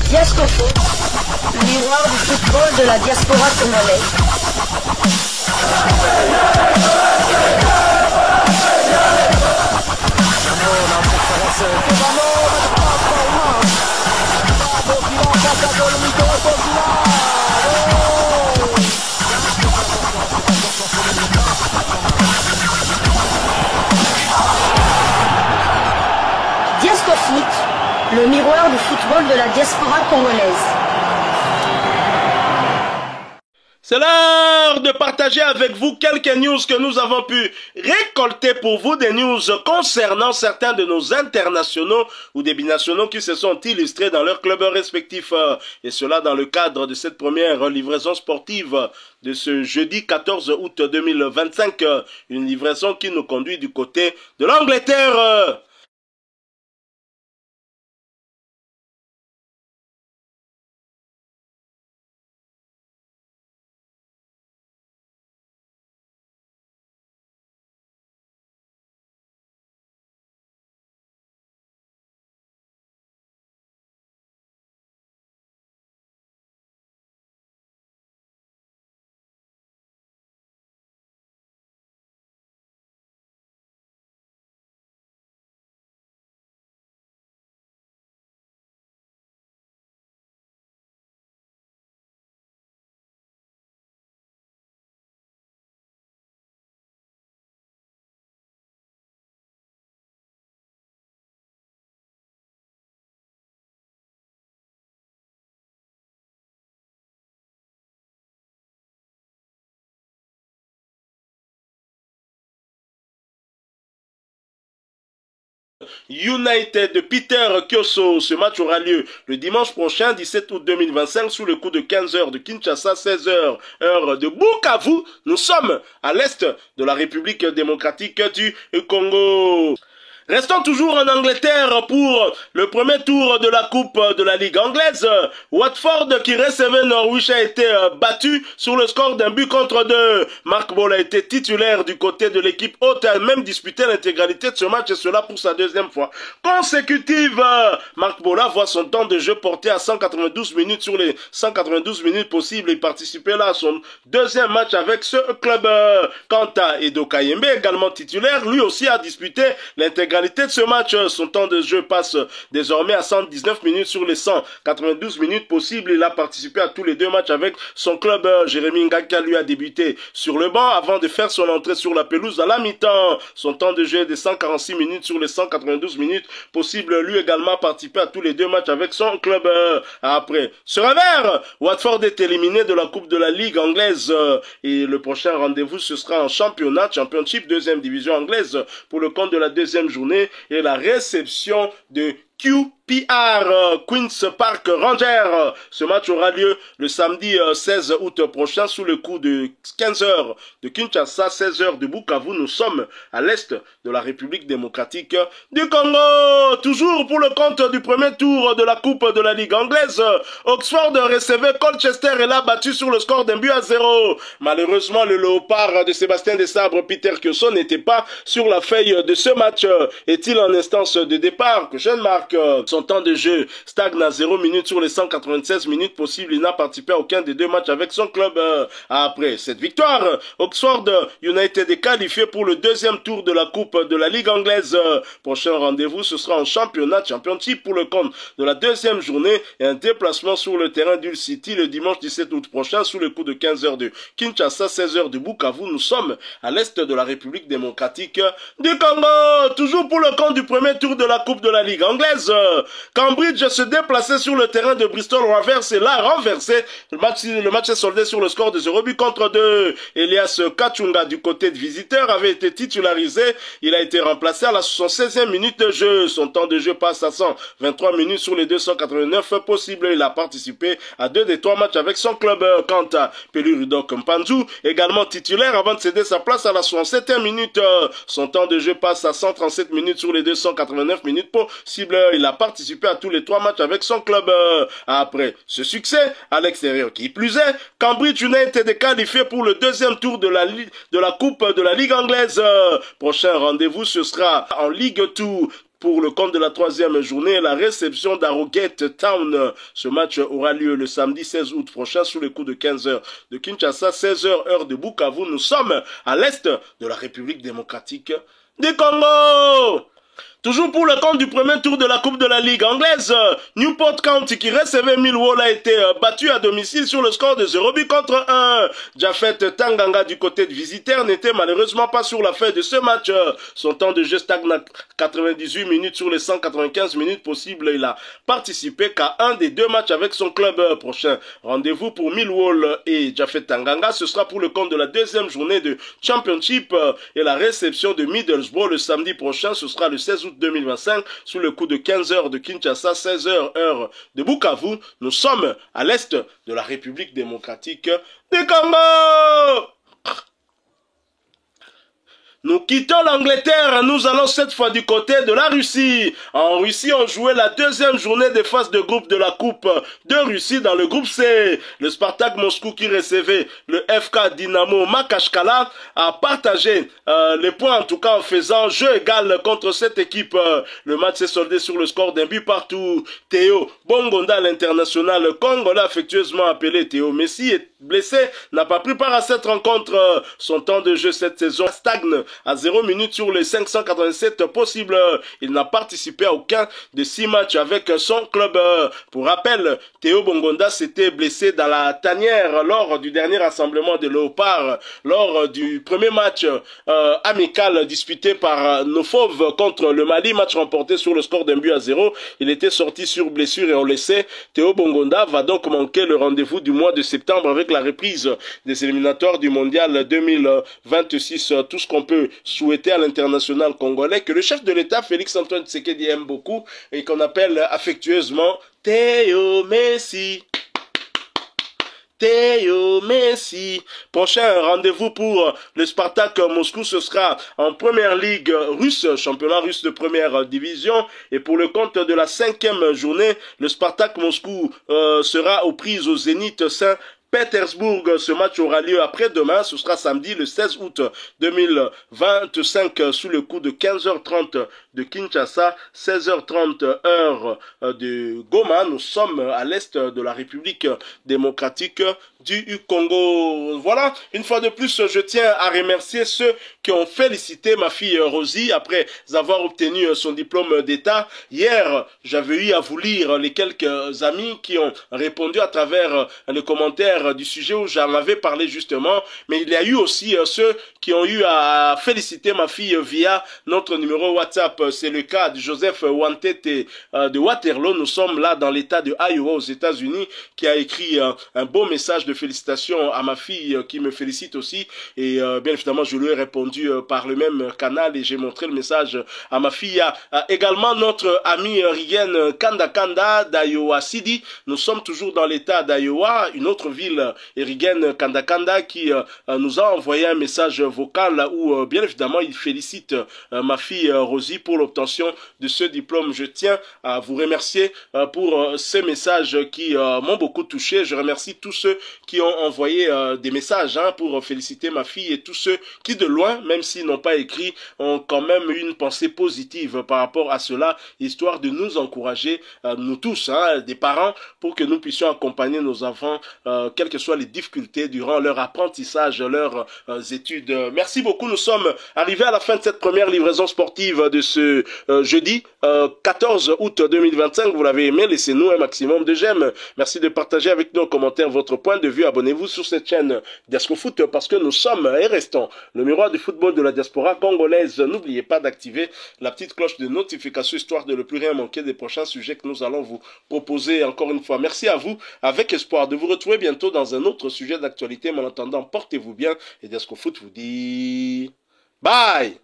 Diascopo, le miroir du football de la diaspora congolaise. Diascofoot, le miroir du football de la diaspora congolaise. C'est l'heure de partager avec vous quelques news que nous avons pu récolter pour vous, des news concernant certains de nos internationaux ou des binationaux qui se sont illustrés dans leurs clubs respectifs. Et cela dans le cadre de cette première livraison sportive de ce jeudi 14 août 2025. Une livraison qui nous conduit du côté de l'Angleterre. United de Peter Kyoso. Ce match aura lieu le dimanche prochain, 17 août 2025, sous le coup de 15h de Kinshasa, 16h, heure de Bukavu. Nous sommes à l'est de la République démocratique du Congo. Restons toujours en Angleterre pour le premier tour de la Coupe de la Ligue anglaise. Watford qui recevait Norwich a été battu sur le score d'un but contre 2. Mark Ball a été titulaire du côté de l'équipe haute et a même disputé l'intégralité de ce match et cela pour sa deuxième fois consécutive. Mark Bola voit son temps de jeu porté à 192 minutes sur les 192 minutes possibles. Il participait là à son deuxième match avec ce club. Quant à Edo Kayembe, également titulaire, lui aussi a disputé l'intégralité de ce match. Son temps de jeu passe désormais à 119 minutes sur les 192 minutes possibles. Il a participé à tous les deux matchs avec son club. Jérémy Ngaka lui a débuté sur le banc avant de faire son entrée sur la pelouse à la mi-temps. Son temps de jeu est de 146 minutes sur les 192 minutes possibles. Lui également a participé à tous les deux matchs avec son club. Après ce revers, Watford est éliminé de la Coupe de la Ligue anglaise et le prochain rendez-vous ce sera en championnat, Championship, deuxième division anglaise pour le compte de la deuxième journée et la réception de QPR, Queen's Park Rangers. Ce match aura lieu le samedi 16 août prochain sous le coup de 15h de Kinshasa, 16h de Bukavu. Nous sommes à l'est de la République démocratique du Congo. Toujours pour le compte du premier tour de la Coupe de la Ligue anglaise, Oxford recevait Colchester et l'a battu sur le score d'un but à 0. Malheureusement, le léopard de Sébastien Desabre, Peter Kyoso, n'était pas sur la feuille de ce match. Est-il en instance de départ? Que jeune Marc, son temps de jeu stagne à 0 minutes sur les 196 minutes possibles. Il n'a participé à aucun des deux matchs avec son club. Après cette victoire, Oxford United est qualifié pour le deuxième tour de la Coupe de la Ligue anglaise. Prochain rendez-vous, ce sera en championnat, Championship pour le compte de la deuxième journée et un déplacement sur le terrain d'Hull City le dimanche 17 août prochain sous le coup de 15h de Kinshasa, 16h de Bukavu. Nous sommes à l'est de la République démocratique du Congo. Toujours pour le compte du premier tour de la Coupe de la Ligue anglaise, Cambridge se déplaçait sur le terrain de Bristol Rovers et l'a renversé. Le match est soldé sur le score de 0 but contre 2. Elias Kachunga du côté de visiteur avait été titularisé. Il a été remplacé à la 76e minute de jeu. Son temps de jeu passe à 123 minutes sur les 289 possibles. Il a participé à 2 des 3 matchs avec son club. Quant à Pelurudok Mpanzu, également titulaire avant de céder sa place à la 67e minute. Son temps de jeu passe à 137 minutes sur les 289 minutes possibles. Il a participé à tous les 3 matchs avec son club. Après ce succès à l'extérieur, qui plus est, Cambridge United est qualifié pour le deuxième tour de la Coupe de la Ligue anglaise. Prochain rendez-vous, ce sera en Ligue 2. pour le compte de la troisième journée, la réception d'Arrogate Town. Ce match aura lieu le samedi 16 août prochain sous les coups de 15h de Kinshasa, 16h heure de Bukavu. Nous sommes à l'est de la République démocratique du Congo. Toujours pour le compte du premier tour de la Coupe de la Ligue anglaise, Newport County qui recevait Millwall a été battu à domicile sur le score de 0-1. Jafet Tanganga du côté de visiteur n'était malheureusement pas sur la feuille de ce match. Son temps de jeu stagne à 98 minutes sur les 195 minutes possibles. Il a participé qu'à un des deux matchs avec son club prochain. Rendez-vous pour Millwall et Jafet Tanganga. Ce sera pour le compte de la deuxième journée de Championship et la réception de Middlesbrough le samedi prochain. Ce sera le 16 août 2025, sous le coup de 15h de Kinshasa, 16h heure de Bukavu. Nous sommes à l'est de la République démocratique du Congo. Nous quittons l'Angleterre, nous allons cette fois du côté de la Russie. En Russie, on jouait la deuxième journée des phases de groupe de la Coupe de Russie dans le groupe C. Le Spartak Moscou qui recevait le FK Dynamo Makachkala a partagé les points, en tout cas en faisant jeu égal contre cette équipe. Le match s'est soldé sur le score d'un but partout. Théo Bongonda, l'international congolais affectueusement appelé Théo Messi, est blessé, n'a pas pris part à cette rencontre. Son temps de jeu cette saison stagne à 0 minutes sur les 587 possibles. Il n'a participé à aucun des 6 matchs avec son club. Pour rappel, Théo Bongonda s'était blessé dans la tanière lors du dernier rassemblement des Léopards, lors du premier match amical disputé par nos Fauves contre le Mali, match remporté sur le score d'un but à 0. Il était sorti sur blessure et on le sait. Théo Bongonda va donc manquer le rendez-vous du mois de septembre avec la reprise des éliminatoires du mondial 2026. Tout ce qu'on peut souhaiter à l'international congolais, que le chef de l'État, Félix-Antoine Tshisekedi, aime beaucoup et qu'on appelle affectueusement Théo Messi. Théo Messi. Prochain rendez-vous pour le Spartak Moscou, ce sera en première ligue russe, championnat russe de première division. Et pour le compte de la 5e journée, le Spartak Moscou sera aux prises au Zénith Saint-Pétersbourg. Ce match aura lieu après-demain, ce sera samedi le 16 août 2025 sous le coup de 15h30 de Kinshasa, 16h30 heure de Goma. Nous sommes à l'est de la République démocratique du Congo. Voilà, une fois de plus, je tiens à remercier ceux qui ont félicité ma fille Rosie après avoir obtenu son diplôme d'État. Hier, j'avais eu à vous lire les quelques amis qui ont répondu à travers les commentaires du sujet où j'en avais parlé justement, mais il y a eu aussi ceux qui ont eu à féliciter ma fille via notre numéro WhatsApp. C'est le cas de Joseph Wantete de Waterloo. Nous sommes là dans l'état de Iowa aux États-Unis, qui a écrit un beau message de félicitations à ma fille qui me félicite aussi. Et bien évidemment, je lui ai répondu par le même canal et j'ai montré le message à ma fille. Également notre ami Rigen Kanda d'Iowa City. Nous sommes toujours dans l'état d'Iowa, une autre ville, Rigen Kanda qui nous a envoyé un message vocal où bien évidemment il félicite ma fille Rosie pour l'obtention de ce diplôme. Je tiens à vous remercier pour ces messages qui m'ont beaucoup touché. Je remercie tous ceux qui ont envoyé des messages pour féliciter ma fille et tous ceux qui de loin, même s'ils n'ont pas écrit, ont quand même une pensée positive par rapport à cela, histoire de nous encourager, nous tous, des parents, pour que nous puissions accompagner nos enfants, quelles que soient les difficultés durant leur apprentissage, leurs études. Merci beaucoup, nous sommes arrivés à la fin de cette première livraison sportive de ce jeudi 14 août 2025. Vous l'avez aimé, laissez-nous un maximum de j'aime. Merci de partager avec nous en commentaire votre point de vue. Abonnez-vous sur cette chaîne Diasco Foot parce que nous sommes et restons le miroir du football de la diaspora congolaise. N'oubliez pas d'activer la petite cloche de notification histoire de ne plus rien manquer des prochains sujets que nous allons vous proposer encore une fois. Merci à vous, avec espoir de vous retrouver bientôt dans un autre sujet d'actualité. Mais en attendant, portez-vous bien et Diasco Foot vous dit bye.